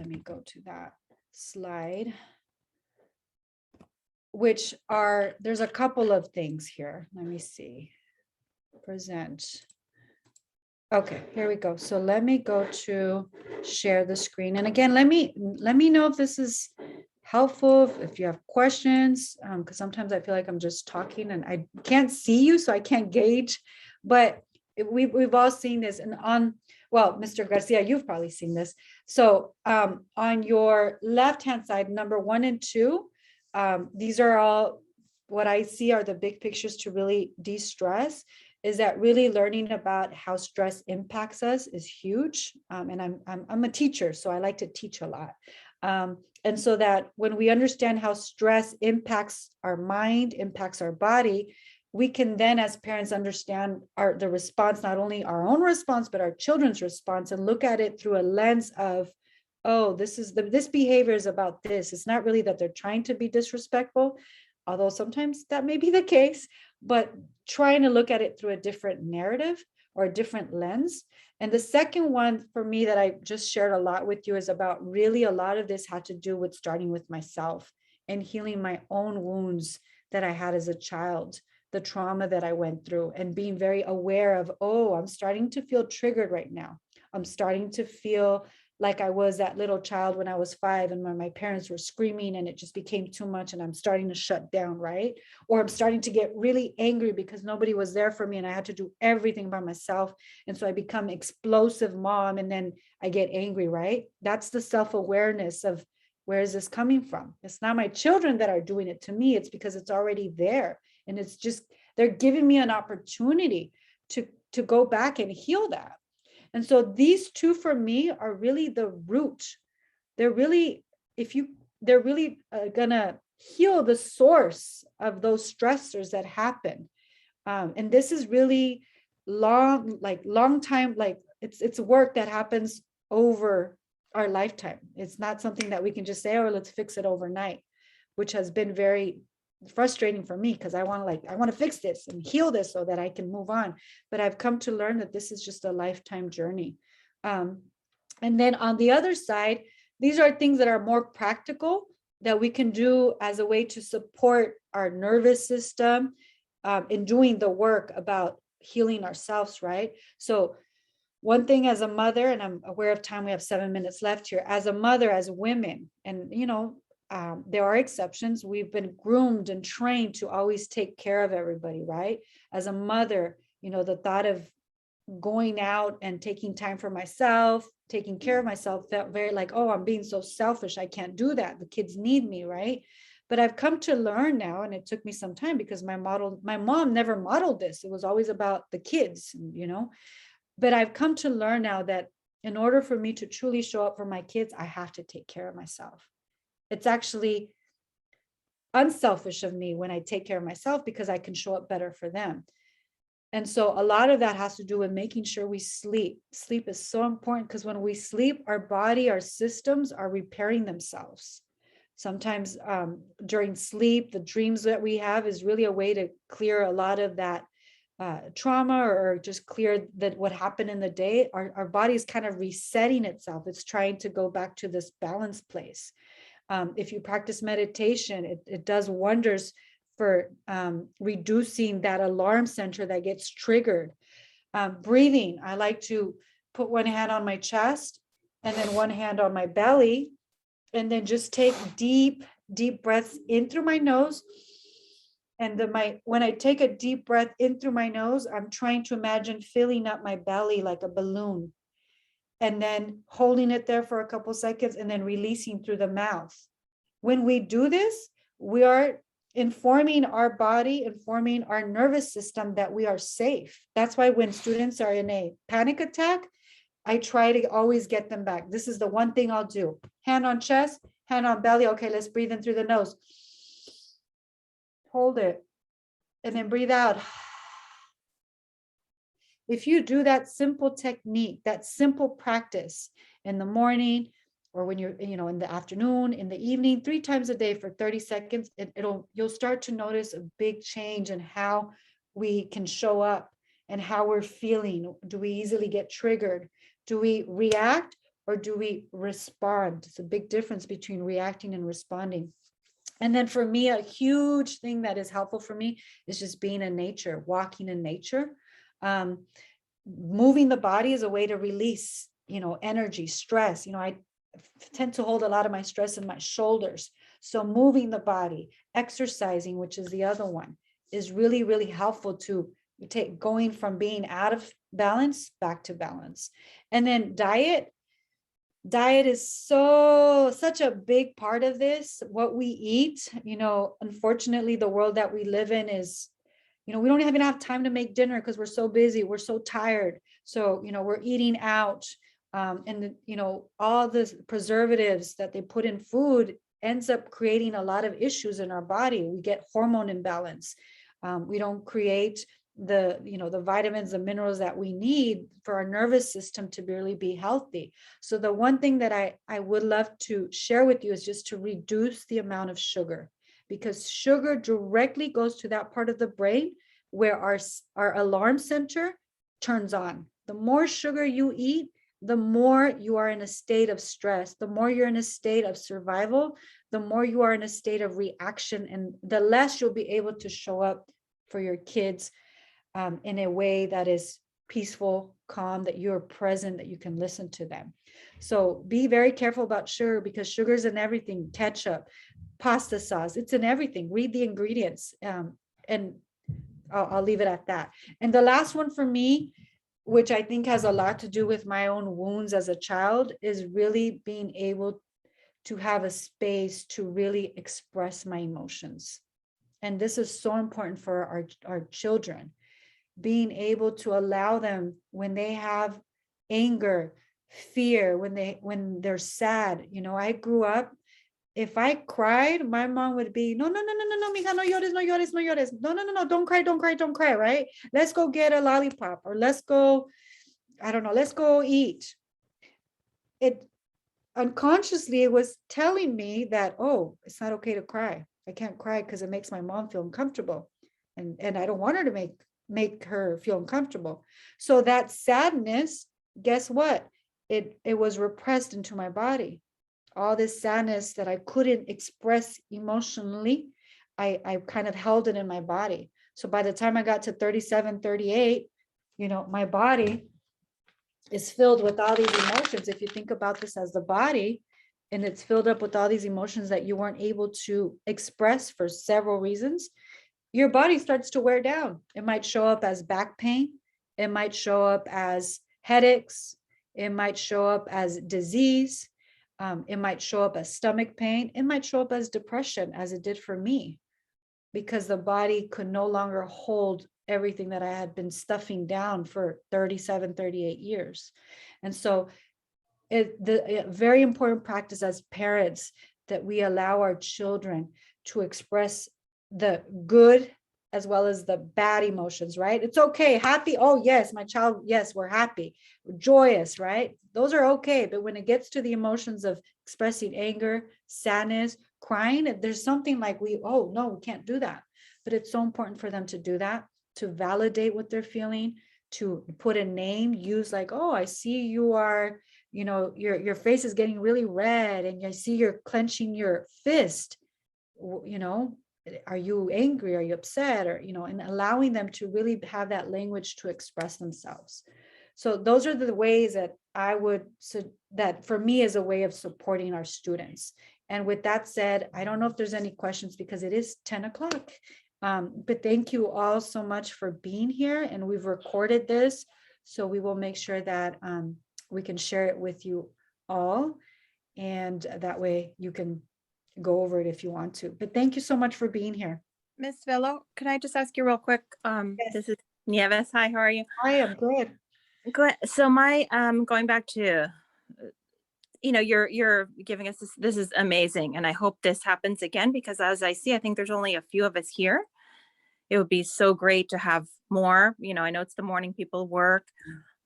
me go to that slide, which are, there's a couple of things here. Let me see, present. Okay, here we go. So let me go to share the screen. And again, let me know if this is helpful, if you have questions, because sometimes I feel like I'm just talking and I can't see you, so I can't gauge. But we've all seen this. And well, Mr. Garcia, you've probably seen this. So on your left-hand side, number 1 and 2, these are all what I see are the big pictures to really de-stress. Is that really learning about how stress impacts us is huge. And I'm a teacher, so I like to teach a lot. And so that when we understand how stress impacts our mind, impacts our body, we can then as parents understand the response, not only our own response, but our children's response, and look at it through a lens of, oh, this behavior is about this. It's not really that they're trying to be disrespectful, although sometimes that may be the case, but trying to look at it through a different narrative or a different lens. And the second one for me that I just shared a lot with you is about really a lot of this had to do with starting with myself and healing my own wounds that I had as a child, the trauma that I went through, and being very aware of, oh, I'm starting to feel triggered right now. I'm starting to feel like I was that little child when I was 5 and when my parents were screaming and it just became too much and I'm starting to shut down, right? Or I'm starting to get really angry because nobody was there for me and I had to do everything by myself. And so I become explosive mom and then I get angry, right? That's the self-awareness of, where is this coming from? It's not my children that are doing it to me. It's because it's already there. And it's just, they're giving me an opportunity to go back and heal that. And so these two for me are really the root. They're really, they're really gonna heal the source of those stressors that happen. And this is really long time, like it's work that happens over our lifetime. It's not something that we can just say, oh, let's fix it overnight, which has been very frustrating for me because I want to fix this and heal this so that I can move on. But I've come to learn that this is just a lifetime journey. And then on the other side, these are things that are more practical that we can do as a way to support our nervous system in doing the work about healing ourselves, right? So one thing as a mother, and I'm aware of time, we have 7 minutes left here, as a mother, as women, and there are exceptions. We've been groomed and trained to always take care of everybody, right? As a mother, the thought of going out and taking time for myself, taking care of myself felt very like, oh, I'm being so selfish. I can't do that. The kids need me, right? But I've come to learn now, and it took me some time because my mom never modeled this. It was always about the kids, but I've come to learn now that in order for me to truly show up for my kids, I have to take care of myself. It's actually unselfish of me when I take care of myself because I can show up better for them. And so a lot of that has to do with making sure we sleep. Sleep is so important because when we sleep, our body, our systems are repairing themselves. Sometimes during sleep, the dreams that we have is really a way to clear a lot of that trauma or just clear that what happened in the day. Our body is kind of resetting itself. It's trying to go back to this balanced place. If you practice meditation, it does wonders for reducing that alarm center that gets triggered. Breathing, I like to put one hand on my chest and then one hand on my belly, and then just take deep breaths in through my nose. And when I take a deep breath in through my nose, I'm trying to imagine filling up my belly like a balloon, and then holding it there for a couple seconds and then releasing through the mouth. When we do this, we are informing our body, informing our nervous system that we are safe. That's why when students are in a panic attack, I try to always get them back. This is the one thing I'll do. Hand on chest, hand on belly. Okay, let's breathe in through the nose. Hold it. And then breathe out. If you do that simple technique, that simple practice in the morning, or when you're, in the afternoon, in the evening, 3 times a day for 30 seconds, you'll start to notice a big change in how we can show up and how we're feeling. Do we easily get triggered? Do we react or do we respond? It's a big difference between reacting and responding. And then for me, a huge thing that is helpful for me is just being in nature, walking in nature. Moving the body is a way to release, energy, stress. I tend to hold a lot of my stress in my shoulders. So moving the body, exercising, which is the other one, is really, really helpful to going from being out of balance back to balance. And then diet is such a big part of this. What we eat, unfortunately, the world that we live in is, we don't even have time to make dinner because we're so busy. We're so tired. So, we're eating out. And all the preservatives that they put in food ends up creating a lot of issues in our body. We get hormone imbalance. We don't create the vitamins, the minerals that we need for our nervous system to really be healthy. So the one thing that I would love to share with you is just to reduce the amount of sugar, because sugar directly goes to that part of the brain where our alarm center turns on. The more sugar you eat, the more you are in a state of stress, the more you're in a state of survival, the more you are in a state of reaction, and the less you'll be able to show up for your kids in a way that is peaceful, calm, that you're present, that you can listen to them. So be very careful about sugar, because sugar's in everything. Ketchup, pasta sauce, it's in everything. Read the ingredients. And I'll leave it at that. And the last one for me, which I think has a lot to do with my own wounds as a child, is really being able to have a space to really express my emotions. And this is so important for our children, being able to allow them, when they have anger, fear, when they're sad. I grew up, if I cried, my mom would be, no, no, no, no, no, no, mija, no llores, no llores, no llores. No, no, no, no, don't cry, don't cry, don't cry, right? Let's go get a lollipop, or let's go, I don't know, let's go eat. It unconsciously, it was telling me that, oh, it's not okay to cry. I can't cry because it makes my mom feel uncomfortable. And I don't want her to make her feel uncomfortable. So that sadness, guess what? It was repressed into my body. All this sadness that I couldn't express emotionally, I kind of held it in my body. So by the time I got to 37, 38, my body is filled with all these emotions. If you think about this as the body, and it's filled up with all these emotions that you weren't able to express for several reasons, your body starts to wear down. It might show up as back pain. It might show up as headaches. It might show up as disease. It might show up as stomach pain. It might show up as depression, as it did for me, because the body could no longer hold everything that I had been stuffing down for 37, 38 years. And so the very important practice as parents, that we allow our children to express the good as well as the bad emotions, right? It's okay. Happy. Oh, yes, my child. Yes, we're happy. We're joyous, right? Those are okay. But when it gets to the emotions of expressing anger, sadness, crying, there's something like oh, no, we can't do that. But it's so important for them to do that, to validate what they're feeling, to put a name, use like, oh, I see you are, your face is getting really red, and I see you're clenching your fist. Are you angry? Are you upset? Or, and allowing them to really have that language to express themselves. So those are the ways that I would, that for me is a way of supporting our students. And with that said, I don't know if there's any questions, because it is 10 o'clock. But thank you all so much for being here, and we've recorded this, so we will make sure that we can share it with you all, and that way you can go over it if you want to. But thank you so much for being here. Miss Velo, can I just ask you real quick? Yes. This is Nieves. Hi, how are you? I am good. Good. So my going back to you're giving us this is amazing, and I hope this happens again, because as I see, I think there's only a few of us here. It would be so great to have more. I know it's the morning people work,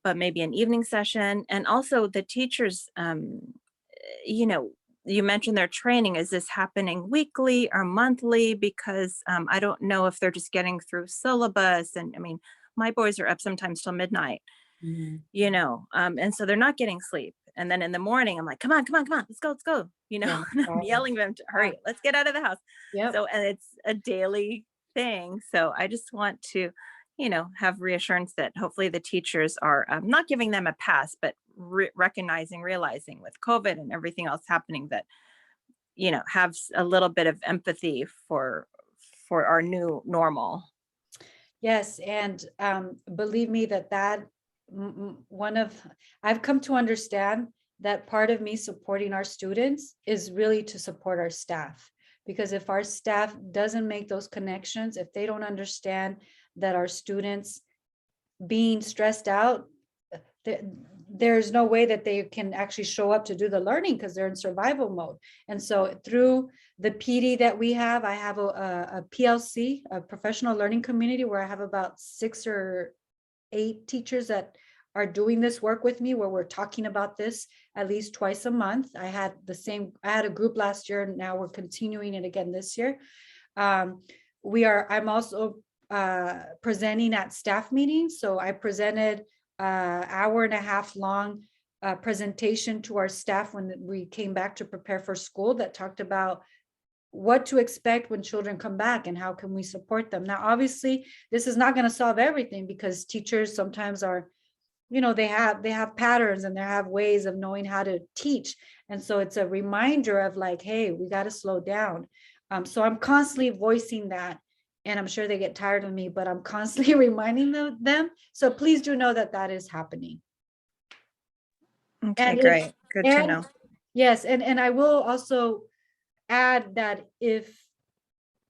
but maybe an evening session. And also the teachers, you mentioned their training. Is this happening weekly or monthly? Because I don't know if they're just getting through syllabus. And I mean, my boys are up sometimes till midnight, and so they're not getting sleep. And then in the morning, I'm like, come on, let's go. Yeah. I'm yelling at them to hurry, let's get out of the house. Yep. So, and it's a daily thing. So I just want to, have reassurance that hopefully the teachers are not giving them a pass, but realizing with COVID and everything else happening that, have a little bit of empathy for our new normal. Yes. And believe me that I've come to understand that part of me supporting our students is really to support our staff. Because if our staff doesn't make those connections, if they don't understand that our students being stressed out, there's no way that they can actually show up to do the learning because they're in survival mode. And so through the PD that we have, I have a PLC, a professional learning community, where I have about 6 or 8 teachers that are doing this work with me, where we're talking about this at least twice a month. I had a group last year, and now we're continuing it again this year. I'm also presenting at staff meetings. So I presented hour and a half long presentation to our staff when we came back to prepare for school, that talked about what to expect when children come back and how can we support them. Now, obviously, this is not going to solve everything, because teachers sometimes are, they have patterns and they have ways of knowing how to teach. And so it's a reminder of like, hey, we got to slow down. So I'm constantly voicing that, and I'm sure they get tired of me, but I'm constantly reminding them. So please do know that that is happening. Okay, great. Good to know. Yes, and I will also add that if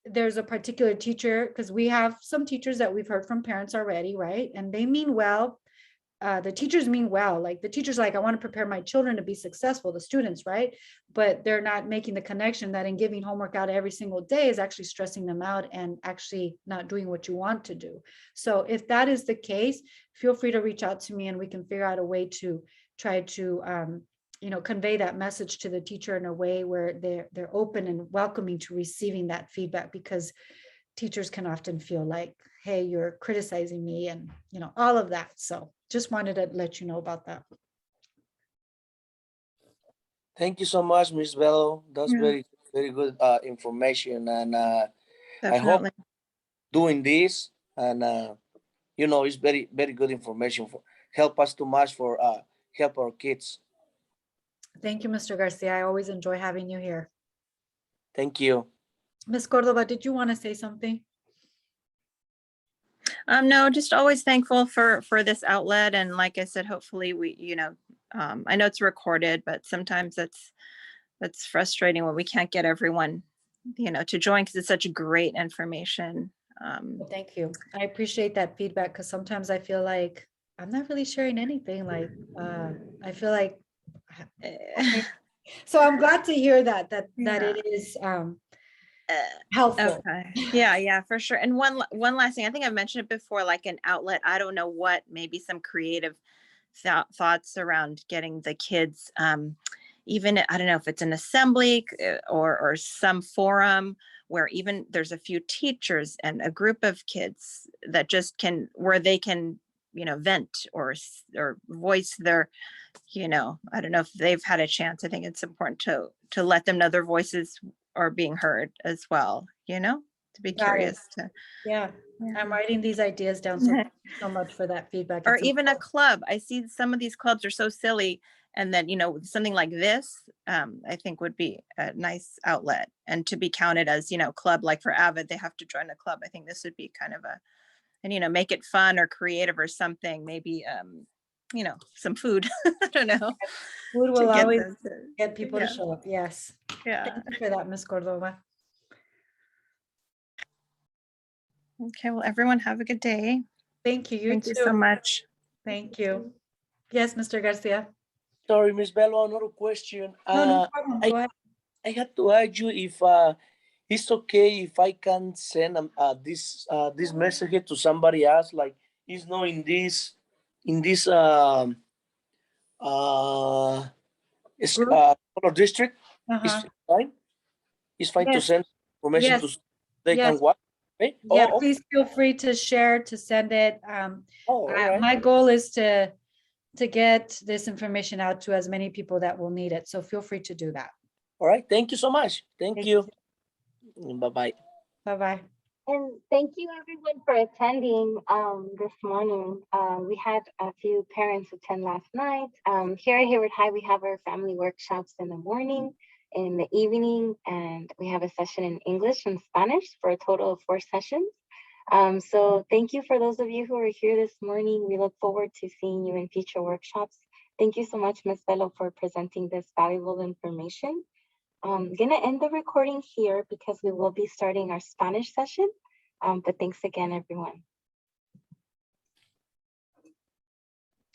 there's a particular teacher, because we have some teachers that we've heard from parents already, right? And they mean well. The teachers mean well. Like the teachers, like, I want to prepare my children to be successful, the students, right? But they're not making the connection that in giving homework out every single day is actually stressing them out and actually not doing what you want to do. So if that is the case, feel free to reach out to me and we can figure out a way to try to convey that message to the teacher in a way where they're open and welcoming to receiving that feedback, because teachers can often feel like, hey, you're criticizing me, and all of that. So just wanted to let you know about that. Thank you so much, Ms. Bello. That's very, very good information. And I hope doing this, and it's very, very good information for help us too much for help our kids. Thank you, Mr. Garcia. I always enjoy having you here. Thank you. Ms. Cordova, did you want to say something? No, just always thankful for this outlet. And like I said, hopefully we, I know it's recorded, but sometimes that's frustrating when we can't get everyone, to join, because it's such great information. Thank you. I appreciate that feedback, because sometimes I feel like I'm not really sharing anything. Like, I feel like, okay. So I'm glad to hear that it is helpful. Okay. Yeah, for sure. And one last thing, I think I've mentioned it before, like an outlet. I don't know what, maybe some creative thoughts around getting the kids, even, I don't know if it's an assembly or some forum where even there's a few teachers and a group of kids that just where they can, vent or voice their, I don't know if they've had a chance. I think it's important to let them know their voices are being heard as well, to be curious to. Yeah, I'm writing these ideas down. So thank you so much for that feedback. Or even a club. I see some of these clubs are so silly, and then something like this, I think would be a nice outlet, and to be counted as club, like for Avid, they have to join a club. I think this would be kind of and make it fun or creative or something. Maybe some food. I don't know. Food will always get people to show up. Yes. Yeah. Thank you for that, Ms. Cordova. Okay. Well, everyone have a good day. Thank you. Thank you so much. Thank you. Yes, Mr. Garcia. Sorry, Ms. Bello, another question. No problem. Go ahead. I had to ask you if it's okay if I can send this message to somebody else, like it's not in this color district. It's fine. It's fine to send information to they can watch. Okay? Yeah, please feel free to share, to send it. Right. My goal is to get this information out to as many people that will need it. So feel free to do that. All right. Thank you so much. Thank you. Bye-bye. Bye-bye. And thank you everyone for attending this morning. We had a few parents attend last night. Here at Hayward High, we have our family workshops in the morning, in the evening, and we have a session in English and Spanish for a total of 4 sessions. So thank you for those of you who are here this morning. We look forward to seeing you in future workshops. Thank you so much, Ms. Bello, for presenting this valuable information. I'm gonna end the recording here because we will be starting our Spanish session. But thanks again, everyone.